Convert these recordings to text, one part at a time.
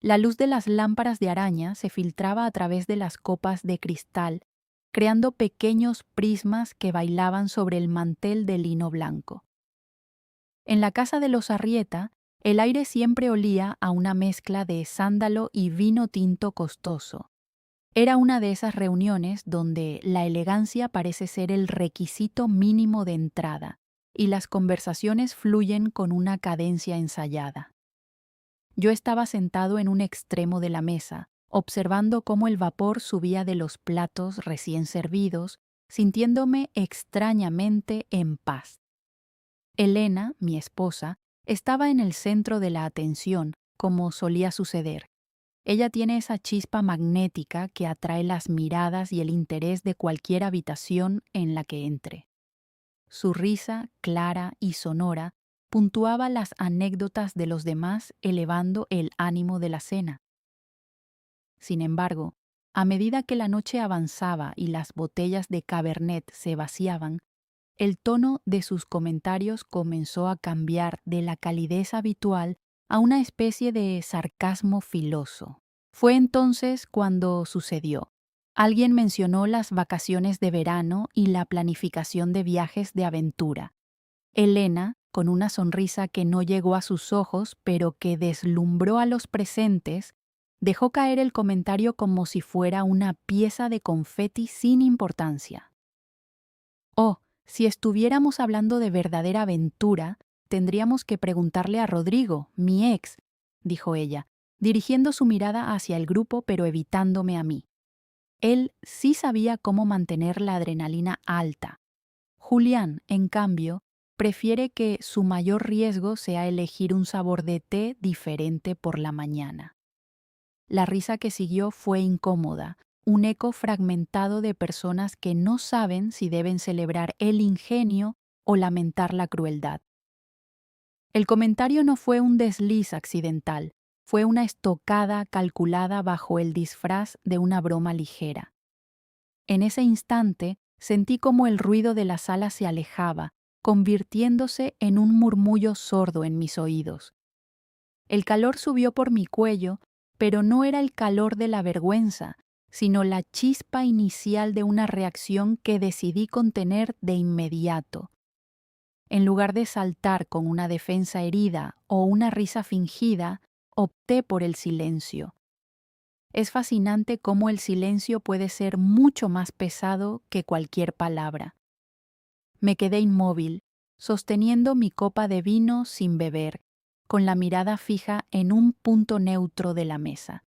La luz de las lámparas de araña se filtraba a través de las copas de cristal, creando pequeños prismas que bailaban sobre el mantel de lino blanco. En la casa de los Arrieta, el aire siempre olía a una mezcla de sándalo y vino tinto costoso. Era una de esas reuniones donde la elegancia parece ser el requisito mínimo de entrada y las conversaciones fluyen con una cadencia ensayada. Yo estaba sentado en un extremo de la mesa, observando cómo el vapor subía de los platos recién servidos, sintiéndome extrañamente en paz. Elena, mi esposa, estaba en el centro de la atención, como solía suceder. Ella tiene esa chispa magnética que atrae las miradas y el interés de cualquier habitación en la que entre. Su risa, clara y sonora, puntuaba las anécdotas de los demás, elevando el ánimo de la cena. Sin embargo, a medida que la noche avanzaba y las botellas de Cabernet se vaciaban, el tono de sus comentarios comenzó a cambiar de la calidez habitual a una especie de sarcasmo filoso. Fue entonces cuando sucedió. Alguien mencionó las vacaciones de verano y la planificación de viajes de aventura. Elena, con una sonrisa que no llegó a sus ojos, pero que deslumbró a los presentes, dejó caer el comentario como si fuera una pieza de confeti sin importancia. Oh, si estuviéramos hablando de verdadera aventura, tendríamos que preguntarle a Rodrigo, mi ex, dijo ella, dirigiendo su mirada hacia el grupo pero evitándome a mí. Él sí sabía cómo mantener la adrenalina alta. Julián, en cambio, prefiere que su mayor riesgo sea elegir un sabor de té diferente por la mañana. La risa que siguió fue incómoda, un eco fragmentado de personas que no saben si deben celebrar el ingenio o lamentar la crueldad. El comentario no fue un desliz accidental, fue una estocada calculada bajo el disfraz de una broma ligera. En ese instante sentí como el ruido de la sala se alejaba, convirtiéndose en un murmullo sordo en mis oídos. El calor subió por mi cuello, pero no era el calor de la vergüenza, sino la chispa inicial de una reacción que decidí contener de inmediato. En lugar de saltar con una defensa herida o una risa fingida, opté por el silencio. Es fascinante cómo el silencio puede ser mucho más pesado que cualquier palabra. Me quedé inmóvil, sosteniendo mi copa de vino sin beber, con la mirada fija en un punto neutro de la mesa.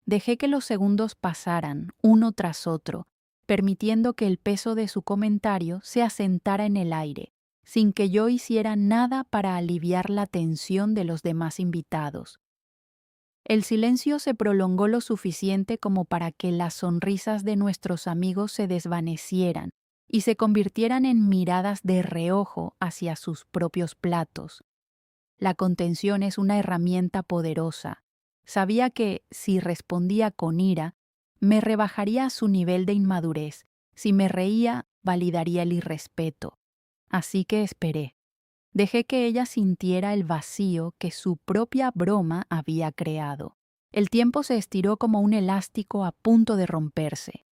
Dejé que los segundos pasaran, uno tras otro, permitiendo que el peso de su comentario se asentara en el aire, sin que yo hiciera nada para aliviar la tensión de los demás invitados. El silencio se prolongó lo suficiente como para que las sonrisas de nuestros amigos se desvanecieran y se convirtieran en miradas de reojo hacia sus propios platos. La contención es una herramienta poderosa. Sabía que, si respondía con ira, me rebajaría a su nivel de inmadurez. Si me reía, validaría el irrespeto. Así que esperé. Dejé que ella sintiera el vacío que su propia broma había creado. El tiempo se estiró como un elástico a punto de romperse.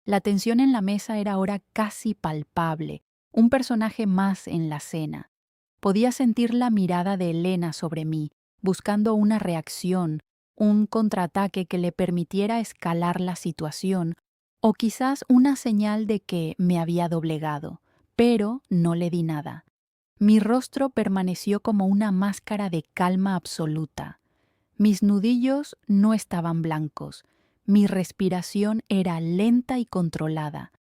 La tensión en la mesa era ahora casi palpable, un personaje más en la cena. Podía sentir la mirada de Elena sobre mí, buscando una reacción, un contraataque que le permitiera escalar la situación, o quizás una señal de que me había doblegado, pero no le di nada. Mi rostro permaneció como una máscara de calma absoluta. Mis nudillos no estaban blancos, mi respiración era lenta y controlada.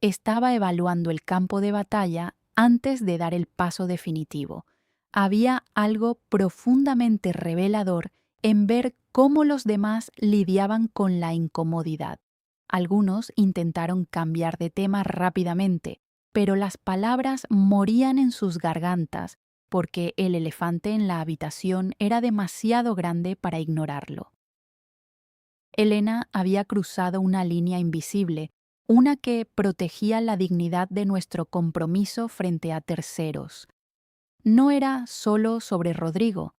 Estaba evaluando el campo de batalla antes de dar el paso definitivo. Había algo profundamente revelador en ver cómo los demás lidiaban con la incomodidad. Algunos intentaron cambiar de tema rápidamente, pero las palabras morían en sus gargantas porque el elefante en la habitación era demasiado grande para ignorarlo. Elena había cruzado una línea invisible, una que protegía la dignidad de nuestro compromiso frente a terceros. No era solo sobre Rodrigo,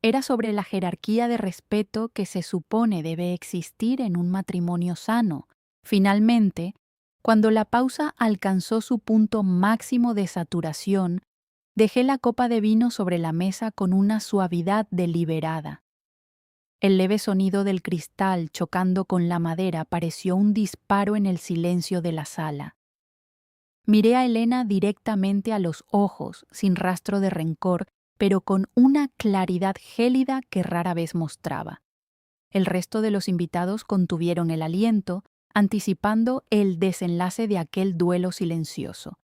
Era sobre la jerarquía de respeto que se supone debe existir en un matrimonio sano. Finalmente, cuando la pausa alcanzó su punto máximo de saturación, dejé la copa de vino sobre la mesa con una suavidad deliberada. El leve sonido del cristal chocando con la madera pareció un disparo en el silencio de la sala. Miré a Elena directamente a los ojos, sin rastro de rencor, pero con una claridad gélida que rara vez mostraba. El resto de los invitados contuvieron el aliento, anticipando el desenlace de aquel duelo silencioso.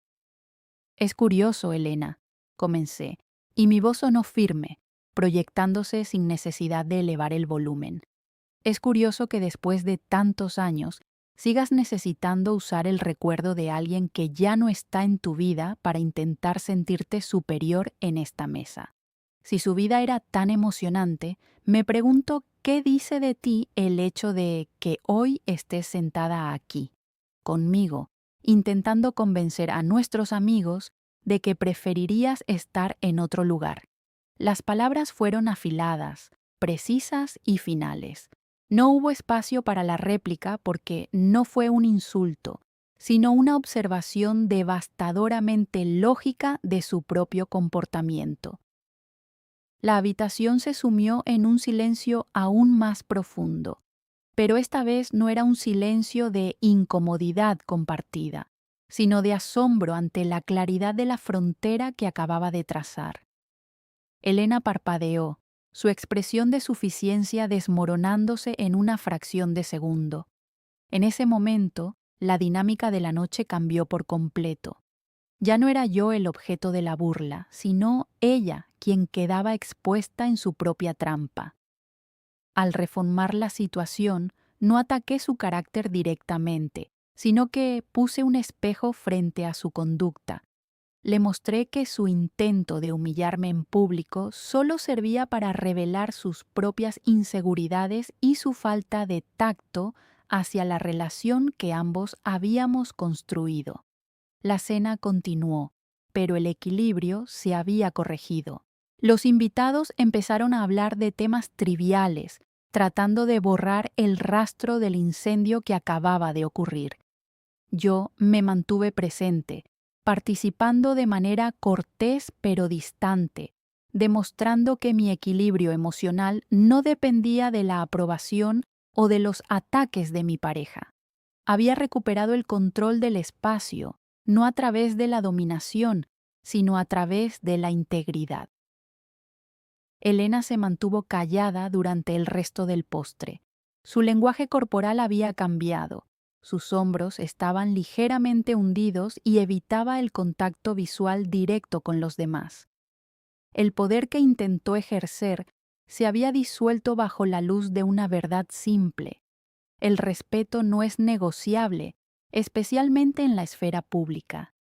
«Es curioso, Elena», comencé, y mi voz sonó firme, proyectándose sin necesidad de elevar el volumen. «Es curioso que después de tantos años sigas necesitando usar el recuerdo de alguien que ya no está en tu vida para intentar sentirte superior en esta mesa. Si su vida era tan emocionante, me pregunto qué dice de ti el hecho de que hoy estés sentada aquí, conmigo, intentando convencer a nuestros amigos de que preferirías estar en otro lugar». Las palabras fueron afiladas, precisas y finales. No hubo espacio para la réplica porque no fue un insulto, sino una observación devastadoramente lógica de su propio comportamiento. La habitación se sumió en un silencio aún más profundo, pero esta vez no era un silencio de incomodidad compartida, sino de asombro ante la claridad de la frontera que acababa de trazar. Elena parpadeó, su expresión de suficiencia desmoronándose en una fracción de segundo. En ese momento, la dinámica de la noche cambió por completo. Ya no era yo el objeto de la burla, sino ella quien quedaba expuesta en su propia trampa. Al reformar la situación, no ataqué su carácter directamente, sino que puse un espejo frente a su conducta. Le mostré que su intento de humillarme en público solo servía para revelar sus propias inseguridades y su falta de tacto hacia la relación que ambos habíamos construido. La cena continuó, pero el equilibrio se había corregido. Los invitados empezaron a hablar de temas triviales, tratando de borrar el rastro del incendio que acababa de ocurrir. Yo me mantuve presente, participando de manera cortés pero distante, demostrando que mi equilibrio emocional no dependía de la aprobación o de los ataques de mi pareja. Había recuperado el control del espacio, no a través de la dominación, sino a través de la integridad. Elena se mantuvo callada durante el resto del postre. Su lenguaje corporal había cambiado. Sus hombros estaban ligeramente hundidos y evitaba el contacto visual directo con los demás. El poder que intentó ejercer se había disuelto bajo la luz de una verdad simple. El respeto no es negociable, especialmente en la esfera pública.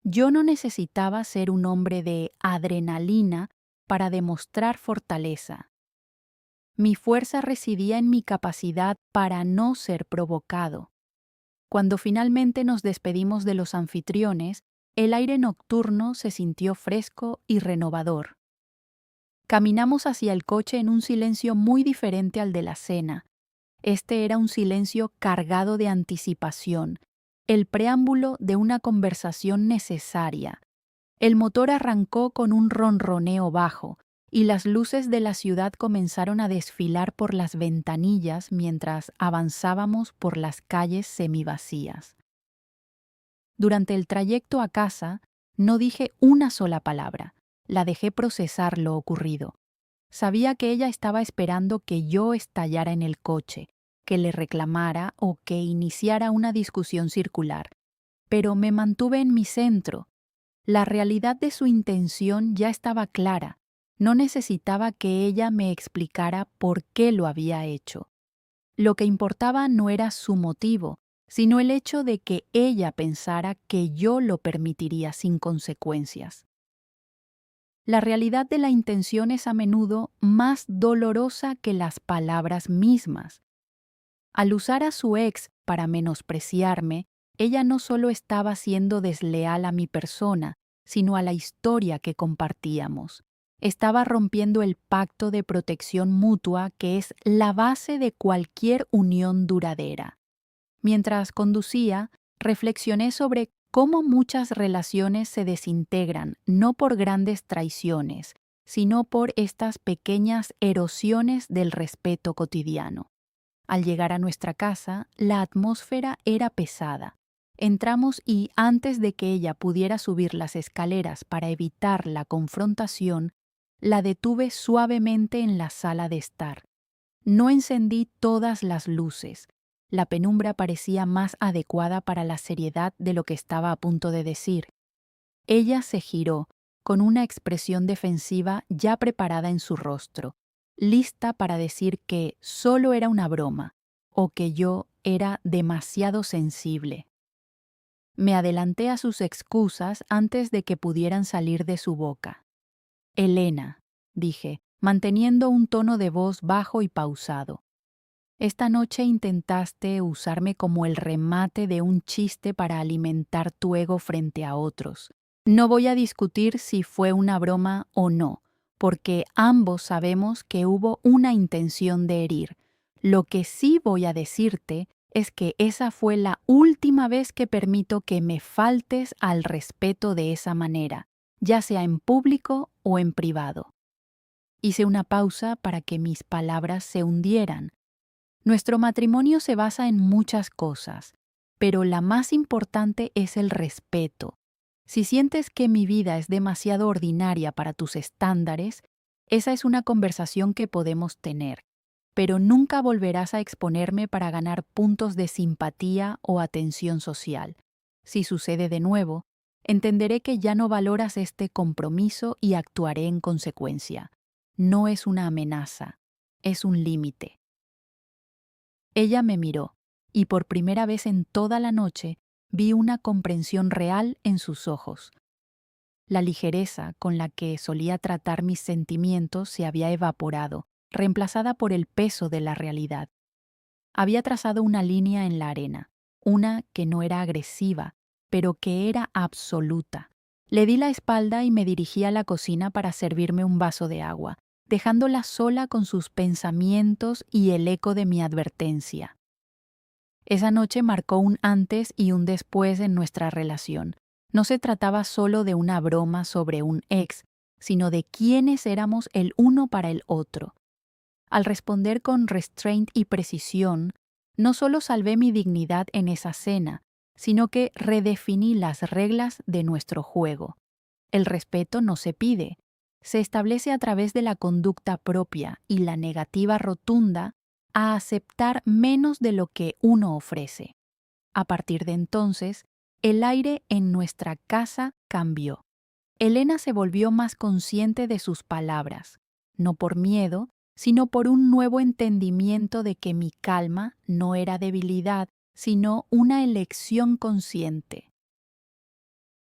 Yo no necesitaba ser un hombre de adrenalina para demostrar fortaleza. Mi fuerza residía en mi capacidad para no ser provocado. Cuando finalmente nos despedimos de los anfitriones, el aire nocturno se sintió fresco y renovador. Caminamos hacia el coche en un silencio muy diferente al de la cena. Este era un silencio cargado de anticipación, el preámbulo de una conversación necesaria. El motor arrancó con un ronroneo bajo, y las luces de la ciudad comenzaron a desfilar por las ventanillas mientras avanzábamos por las calles semivacías. Durante el trayecto a casa, no dije una sola palabra, la dejé procesar lo ocurrido. Sabía que ella estaba esperando que yo estallara en el coche, que le reclamara o que iniciara una discusión circular, pero me mantuve en mi centro. La realidad de su intención ya estaba clara. No necesitaba que ella me explicara por qué lo había hecho. Lo que importaba no era su motivo, sino el hecho de que ella pensara que yo lo permitiría sin consecuencias. La realidad de la intención es a menudo más dolorosa que las palabras mismas. Al usar a su ex para menospreciarme, ella no solo estaba siendo desleal a mi persona, sino a la historia que compartíamos. Estaba rompiendo el pacto de protección mutua que es la base de cualquier unión duradera. Mientras conducía, reflexioné sobre cómo muchas relaciones se desintegran no por grandes traiciones, sino por estas pequeñas erosiones del respeto cotidiano. Al llegar a nuestra casa, la atmósfera era pesada. Entramos y antes de que ella pudiera subir las escaleras para evitar la confrontación, la detuve suavemente en la sala de estar. No encendí todas las luces. La penumbra parecía más adecuada para la seriedad de lo que estaba a punto de decir. Ella se giró, con una expresión defensiva ya preparada en su rostro, lista para decir que solo era una broma, o que yo era demasiado sensible. Me adelanté a sus excusas antes de que pudieran salir de su boca. Elena, dije, manteniendo un tono de voz bajo y pausado. Esta noche intentaste usarme como el remate de un chiste para alimentar tu ego frente a otros. No voy a discutir si fue una broma o no, porque ambos sabemos que hubo una intención de herir. Lo que sí voy a decirte es que esa fue la última vez que permito que me faltes al respeto de esa manera, ya sea en público o en privado. Hice una pausa para que mis palabras se hundieran. Nuestro matrimonio se basa en muchas cosas, pero la más importante es el respeto. Si sientes que mi vida es demasiado ordinaria para tus estándares, esa es una conversación que podemos tener, pero nunca volverás a exponerme para ganar puntos de simpatía o atención social. Si sucede de nuevo, entenderé que ya no valoras este compromiso y actuaré en consecuencia. No es una amenaza, es un límite. Ella me miró, y por primera vez en toda la noche vi una comprensión real en sus ojos. La ligereza con la que solía tratar mis sentimientos se había evaporado, reemplazada por el peso de la realidad. Había trazado una línea en la arena, una que no era agresiva, pero que era absoluta. Le di la espalda y me dirigí a la cocina para servirme un vaso de agua, dejándola sola con sus pensamientos y el eco de mi advertencia. Esa noche marcó un antes y un después en nuestra relación. No se trataba solo de una broma sobre un ex, sino de quiénes éramos el uno para el otro. Al responder con restraint y precisión, no solo salvé mi dignidad en esa cena, sino que redefiní las reglas de nuestro juego. El respeto no se pide, se establece a través de la conducta propia y la negativa rotunda a aceptar menos de lo que uno ofrece. A partir de entonces, el aire en nuestra casa cambió. Elena se volvió más consciente de sus palabras, no por miedo, sino por un nuevo entendimiento de que mi calma no era debilidad, sino una elección consciente.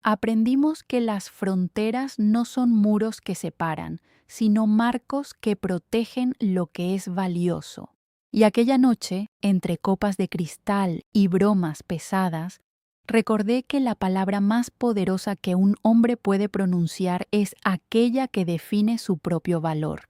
Aprendimos que las fronteras no son muros que separan, sino marcos que protegen lo que es valioso. Y aquella noche, entre copas de cristal y bromas pesadas, recordé que la palabra más poderosa que un hombre puede pronunciar es aquella que define su propio valor.